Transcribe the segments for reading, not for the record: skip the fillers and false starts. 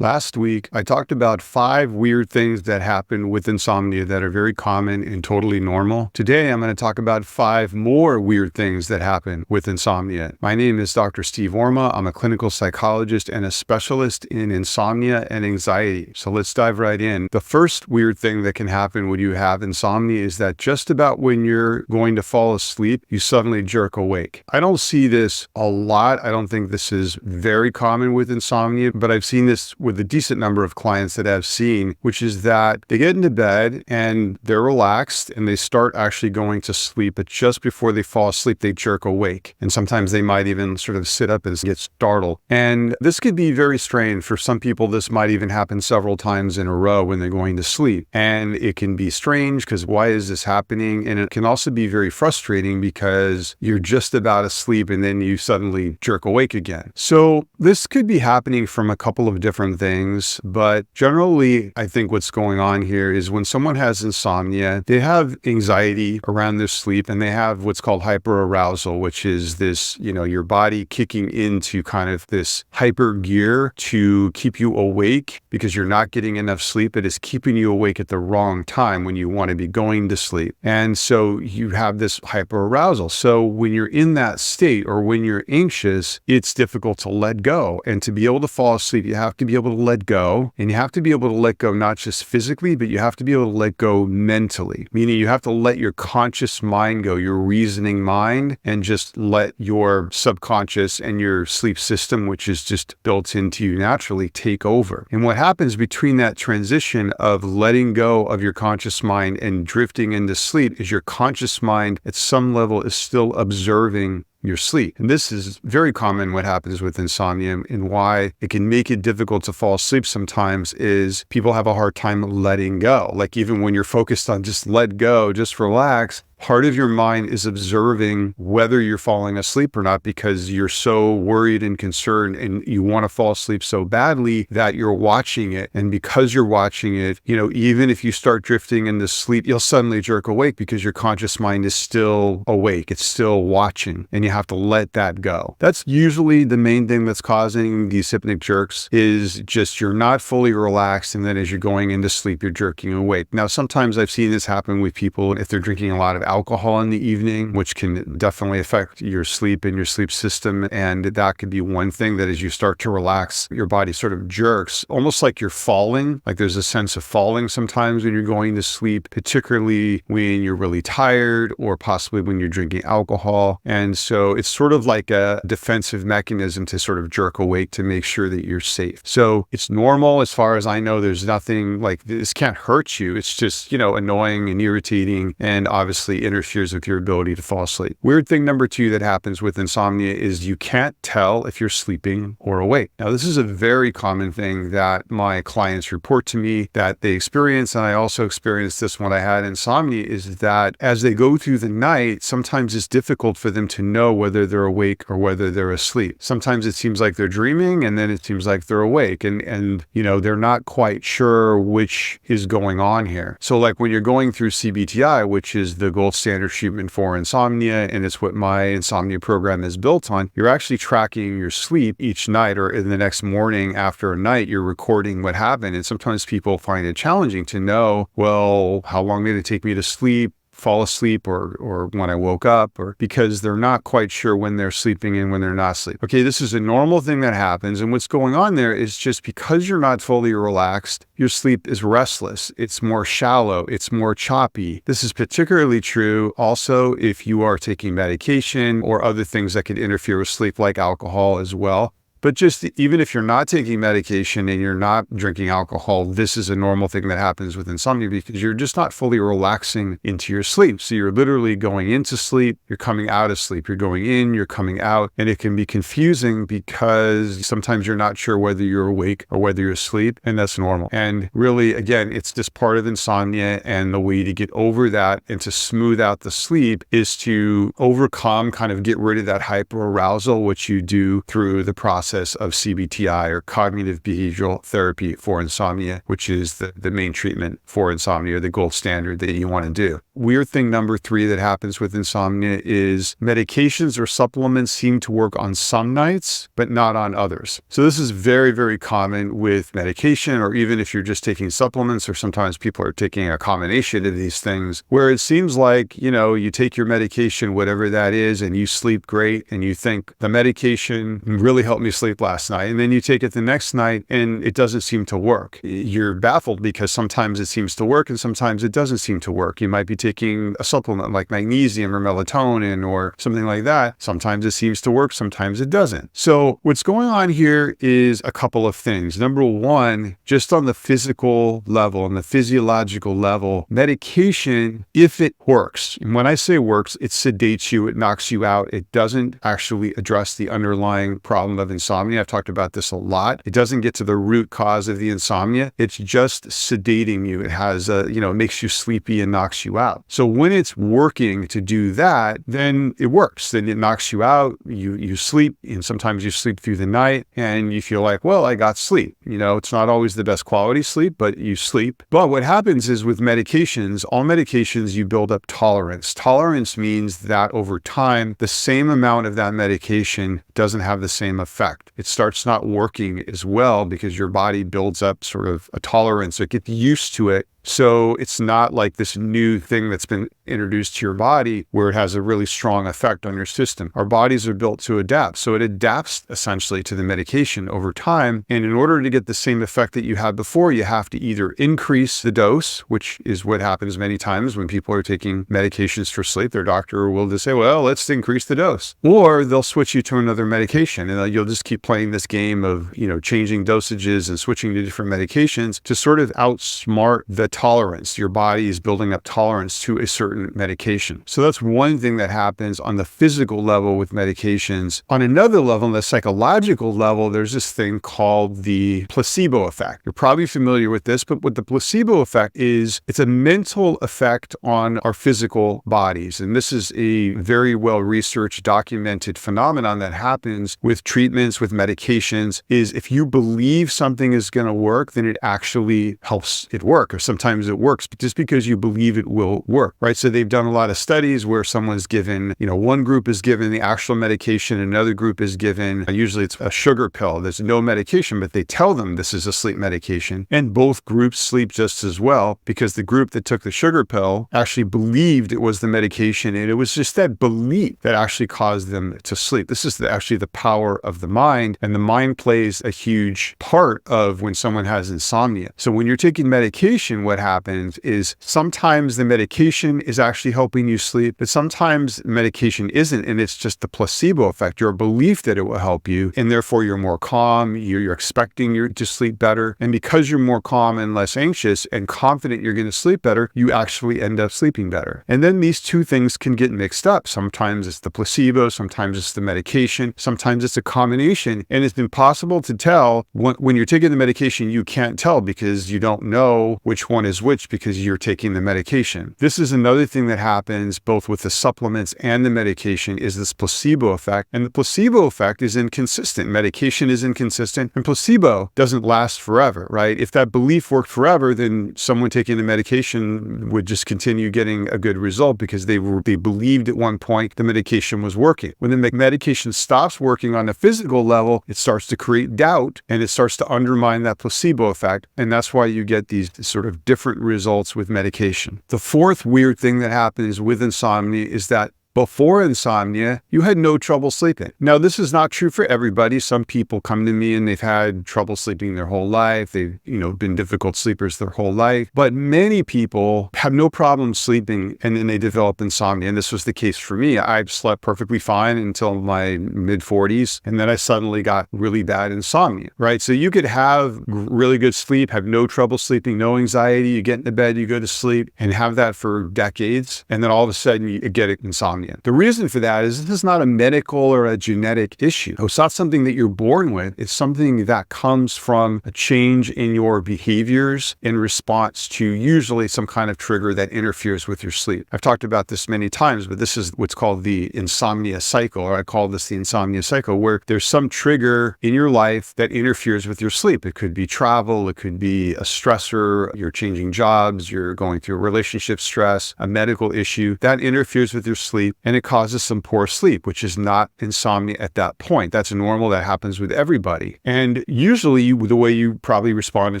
Last week, I talked about 5 weird things that happen with insomnia that are very common and totally normal. Today, I'm going to talk about 5 more weird things that happen with insomnia. My name is Dr. Steve Orma. I'm a clinical psychologist and a specialist in insomnia and anxiety. So let's dive right in. The first weird thing that can happen when you have insomnia is that just about when you're going to fall asleep, you suddenly jerk awake. I don't see this a lot. I don't think this is very common with insomnia, but I've seen this with a decent number of clients that I've seen, which is that they get into bed and they're relaxed and they start actually going to sleep, but just before they fall asleep, they jerk awake. And sometimes they might even sort of sit up and get startled. And this could be very strange. For some people, this might even happen several times in a row when they're going to sleep. And it can be strange because why is this happening? And it can also be very frustrating because you're just about asleep and then you suddenly jerk awake again. So this could be happening from a couple of different things, but generally, I think what's going on here is when someone has insomnia, they have anxiety around their sleep and they have what's called hyperarousal, which is this, your body kicking into kind of this hyper gear to keep you awake because you're not getting enough sleep. It is keeping you awake at the wrong time when you want to be going to sleep. And so you have this hyperarousal. So when you're in that state or when you're anxious, it's difficult to let go. And to be able to fall asleep, you have to be able to let go, and you have to be able to let go not just physically, but you have to be able to let go mentally, meaning you have to let your conscious mind go, your reasoning mind, and just let your subconscious and your sleep system, which is just built into you naturally, take over. And what happens between that transition of letting go of your conscious mind and drifting into sleep is your conscious mind at some level is still observing your sleep. And this is very common what happens with insomnia, and why it can make it difficult to fall asleep sometimes is people have a hard time letting go. Like even when you're focused on just let go, just relax, part of your mind is observing whether you're falling asleep or not because you're so worried and concerned and you want to fall asleep so badly that you're watching it. And because you're watching it, even if you start drifting into sleep, you'll suddenly jerk awake because your conscious mind is still awake. It's still watching, and you have to let that go. That's usually the main thing that's causing these hypnic jerks is just you're not fully relaxed, and then as you're going into sleep, you're jerking awake. Now, sometimes I've seen this happen with people if they're drinking a lot of alcohol in the evening, which can definitely affect your sleep and your sleep system. And that could be one thing that as you start to relax, your body sort of jerks, almost like you're falling. Like there's a sense of falling sometimes when you're going to sleep, particularly when you're really tired or possibly when you're drinking alcohol. And so it's sort of like a defensive mechanism to sort of jerk awake to make sure that you're safe. So it's normal as far as I know. There's nothing like this can't hurt you. It's just, annoying and irritating and obviously interferes with your ability to fall asleep. Weird thing number 2 that happens with insomnia is you can't tell if you're sleeping or awake. Now, this is a very common thing that my clients report to me that they experience, and I also experienced this when I had insomnia, is that as they go through the night, sometimes it's difficult for them to know whether they're awake or whether they're asleep. Sometimes it seems like they're dreaming, and then it seems like they're awake, and they're not quite sure which is going on here. So like when you're going through CBTI, which is the gold standard treatment for insomnia, and it's what my insomnia program is built on, you're actually tracking your sleep each night, or in the next morning after a night, you're recording what happened. And sometimes people find it challenging to know, well, how long did it take me to sleep? Fall asleep or when I woke up, or because they're not quite sure when they're sleeping and when they're not sleeping. Okay, this is a normal thing that happens, and what's going on there is just because you're not fully relaxed, your sleep is restless. It's more shallow. It's more choppy. This is particularly true also if you are taking medication or other things that could interfere with sleep, like alcohol as well. But just even if you're not taking medication and you're not drinking alcohol, this is a normal thing that happens with insomnia because you're just not fully relaxing into your sleep. So you're literally going into sleep, you're coming out of sleep, you're going in, you're coming out, and it can be confusing because sometimes you're not sure whether you're awake or whether you're asleep, and that's normal. And really, again, it's just part of insomnia, and the way to get over that and to smooth out the sleep is to overcome, kind of get rid of that hyperarousal, which you do through the process process of CBTI, or cognitive behavioral therapy for insomnia, which is the main treatment for insomnia, the gold standard that you want to do. Weird thing number 3 that happens with insomnia is medications or supplements seem to work on some nights, but not on others. So this is very, very common with medication, or even if you're just taking supplements, or sometimes people are taking a combination of these things, where it seems like, you take your medication, whatever that is, and you sleep great, and you think the medication really helped me sleep last night. And then you take it the next night and it doesn't seem to work. You're baffled because sometimes it seems to work and sometimes it doesn't seem to work. You might be taking a supplement like magnesium or melatonin or something like that. Sometimes it seems to work, sometimes it doesn't. So what's going on here is a couple of things. Number one, just on the physical level and the physiological level, medication, if it works, and when I say works, it sedates you, it knocks you out. It doesn't actually address the underlying problem of insomnia. I've talked about this a lot. It doesn't get to the root cause of the insomnia. It's just sedating you. It has it makes you sleepy and knocks you out. So when it's working to do that, then it works. Then it knocks you out. You sleep, and sometimes you sleep through the night and you feel like, well, I got sleep. It's not always the best quality sleep, but you sleep. But what happens is with medications, all medications, you build up tolerance. Tolerance means that over time, the same amount of that medication doesn't have the same effect. It starts not working as well because your body builds up sort of a tolerance. It gets used to it. So it's not like this new thing that's been introduced to your body where it has a really strong effect on your system. Our bodies are built to adapt. So it adapts essentially to the medication over time. And in order to get the same effect that you had before, you have to either increase the dose, which is what happens many times when people are taking medications for sleep. Their doctor will just say, well, let's increase the dose. Or they'll switch you to another medication, and you'll just keep playing this game of, changing dosages and switching to different medications to sort of outsmart the tolerance. Your body is building up tolerance to a certain medication. So that's one thing that happens on the physical level with medications. On another level, on the psychological level, there's this thing called the placebo effect. You're probably familiar with this, but what the placebo effect is, it's a mental effect on our physical bodies. And this is a very well-researched, documented phenomenon that happens with treatments, with medications, is if you believe something is going to work, then it actually helps it work. Or sometimes it works just because you believe it will work, right? So they've done a lot of studies where someone's given, one group is given the actual medication, another group is given, usually it's a sugar pill. There's no medication, but they tell them this is a sleep medication. And both groups sleep just as well because the group that took the sugar pill actually believed it was the medication. And it was just that belief that actually caused them to sleep. This is actually the power of the mind. And the mind plays a huge part of when someone has insomnia. So when you're taking medication, what happens is sometimes the medication is actually helping you sleep, but sometimes medication isn't, and it's just the placebo effect, your belief that it will help you, and therefore you're more calm, you're expecting to sleep better, and because you're more calm and less anxious and confident you're going to sleep better, you actually end up sleeping better. And then these two things can get mixed up. Sometimes it's the placebo, sometimes it's the medication, sometimes it's a combination, and it's impossible to tell. When you're taking the medication, you can't tell because you don't know which one is which because you're taking the medication. This is another thing that happens both with the supplements and the medication, is this placebo effect. And the placebo effect is inconsistent. Medication is inconsistent, and placebo doesn't last forever, right? If that belief worked forever, then someone taking the medication would just continue getting a good result because they believed at one point the medication was working. When the medication stops working on a physical level, it starts to create doubt and it starts to undermine that placebo effect. And that's why you get these sort of different results with medication. The fourth weird thing that happens with insomnia is that before insomnia, you had no trouble sleeping. Now, this is not true for everybody. Some people come to me and they've had trouble sleeping their whole life. They've, been difficult sleepers their whole life. But many people have no problem sleeping and then they develop insomnia. And this was the case for me. I slept perfectly fine until my mid-40s. And then I suddenly got really bad insomnia, right? So you could have really good sleep, have no trouble sleeping, no anxiety. You get into bed, you go to sleep and have that for decades. And then all of a sudden you get insomnia. insomnia. The reason for that is this is not a medical or a genetic issue. It's not something that you're born with. It's something that comes from a change in your behaviors in response to usually some kind of trigger that interferes with your sleep. I've talked about this many times, but this is what's called the insomnia cycle, or I call this the insomnia cycle, where there's some trigger in your life that interferes with your sleep. It could be travel, it could be a stressor, you're changing jobs, you're going through a relationship stress, a medical issue that interferes with your sleep, and it causes some poor sleep, which is not insomnia at that point. That's normal. That happens with everybody. And usually the way you probably responded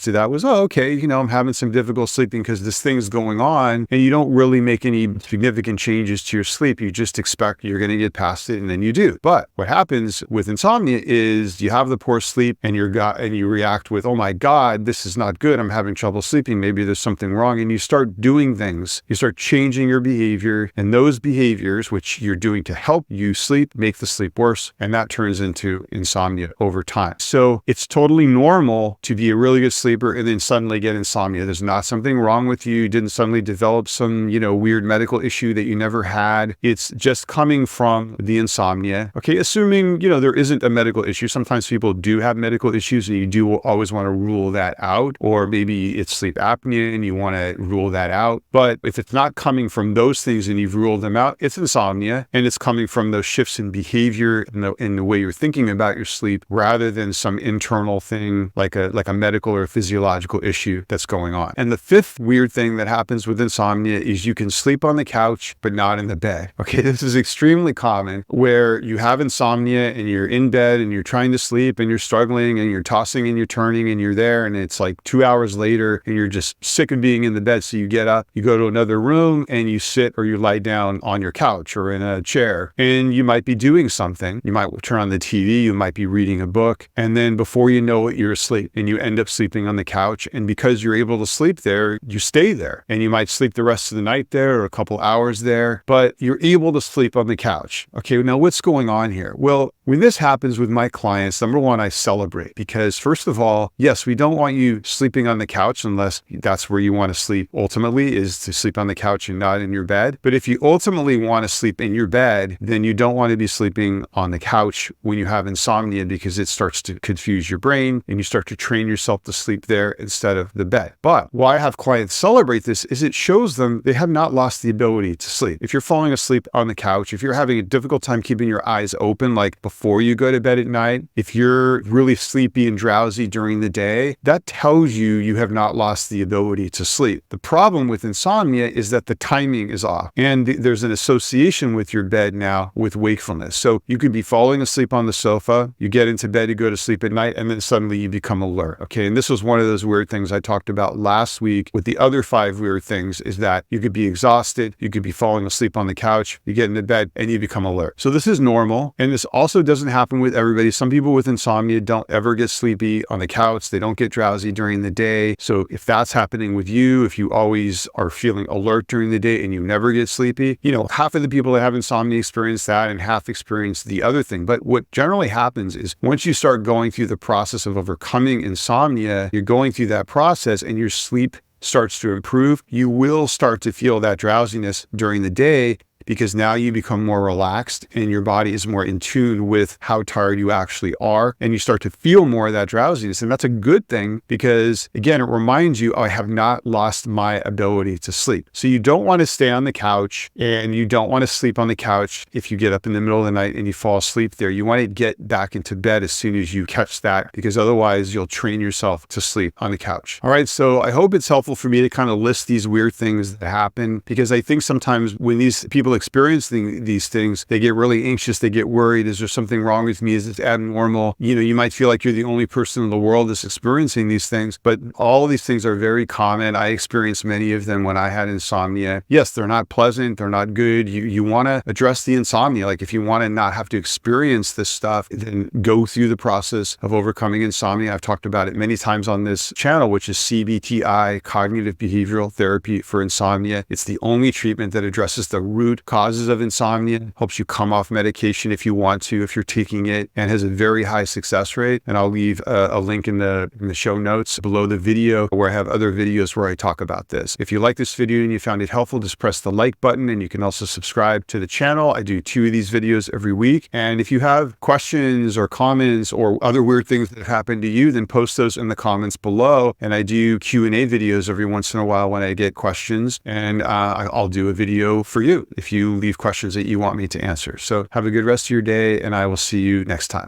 to that was, oh, okay, I'm having some difficult sleeping because this thing's going on, and you don't really make any significant changes to your sleep. You just expect you're going to get past it, and then you do. But what happens with insomnia is you have the poor sleep and you react with, oh my God, this is not good. I'm having trouble sleeping. Maybe there's something wrong. And you start doing things. You start changing your behavior, and those behaviors, which you're doing to help you sleep, make the sleep worse. And that turns into insomnia over time. So it's totally normal to be a really good sleeper and then suddenly get insomnia. There's not something wrong with you. You didn't suddenly develop some, weird medical issue that you never had. It's just coming from the insomnia. Okay, assuming, there isn't a medical issue. Sometimes people do have medical issues and you do always want to rule that out. Or maybe it's sleep apnea and you want to rule that out. But if it's not coming from those things and you've ruled them out, it's insomnia. And it's coming from those shifts in behavior and the way you're thinking about your sleep rather than some internal thing like a medical or physiological issue that's going on. And the fifth weird thing that happens with insomnia is you can sleep on the couch, but not in the bed. Okay, this is extremely common where you have insomnia and you're in bed and you're trying to sleep and you're struggling and you're tossing and you're turning and you're there and it's like 2 hours later and you're just sick of being in the bed. So you get up, you go to another room and you sit or you lie down on your couch or in a chair and you might be doing something. You might turn on the TV, you might be reading a book, and then before you know it, you're asleep and you end up sleeping on the couch. And because you're able to sleep there, you stay there and you might sleep the rest of the night there or a couple hours there, but you're able to sleep on the couch. Okay, now what's going on here? Well, when this happens with my clients, number one, I celebrate because first of all, yes, we don't want you sleeping on the couch unless that's where you want to sleep ultimately, is to sleep on the couch and not in your bed. But if you ultimately want to sleep in your bed, then you don't want to be sleeping on the couch when you have insomnia because it starts to confuse your brain and you start to train yourself to sleep there instead of the bed. But why I have clients celebrate this is it shows them they have not lost the ability to sleep. If you're falling asleep on the couch, if you're having a difficult time keeping your eyes open, like before you go to bed at night, if you're really sleepy and drowsy during the day, that tells you you have not lost the ability to sleep. The problem with insomnia is that the timing is off and there's an association with your bed now with wakefulness. So you could be falling asleep on the sofa, you get into bed to go to sleep at night, and then suddenly you become alert. Okay, and this was one of those weird things I talked about last week with the other 5 weird things is that you could be exhausted, you could be falling asleep on the couch, you get into bed and you become alert. So this is normal, and this also doesn't happen with everybody. Some people with insomnia don't ever get sleepy on the couch, they don't get drowsy during the day. So if that's happening with you, if you always are feeling alert during the day and you never get sleepy, half of the people that have insomnia experience that and half experience the other thing. But what generally happens is once you start going through the process of overcoming insomnia, you're going through that process and your sleep starts to improve, you will start to feel that drowsiness during the day because now you become more relaxed and your body is more in tune with how tired you actually are. And you start to feel more of that drowsiness. And that's a good thing because, again, it reminds you, oh, I have not lost my ability to sleep. So you don't want to stay on the couch and you don't want to sleep on the couch if you get up in the middle of the night and you fall asleep there. You want to get back into bed as soon as you catch that because otherwise you'll train yourself to sleep on the couch. All right, so I hope it's helpful for me to kind of list these weird things that happen because I think sometimes when these people experiencing these things, they get really anxious, they get worried. Is there something wrong with me? Is this abnormal? You might feel like you're the only person in the world that's experiencing these things, but all of these things are very common. I experienced many of them when I had insomnia. Yes, they're not pleasant, they're not good. You want to address the insomnia. Like if you want to not have to experience this stuff, then go through the process of overcoming insomnia. I've talked about it many times on this channel, which is CBTI, cognitive behavioral therapy for insomnia. It's the only treatment that addresses the root causes of insomnia, helps you come off medication if you want to, if you're taking it, and has a very high success rate. And I'll leave a link in the show notes below the video where I have other videos where I talk about this. If you like this video and you found it helpful, just press the like button, and you can also subscribe to the channel. I do 2 of these videos every week. And if you have questions or comments or other weird things that have happened to you, then post those in the comments below. And I do Q&A videos every once in a while when I get questions, and I'll do a video for you if you leave questions that you want me to answer. So have a good rest of your day, and I will see you next time.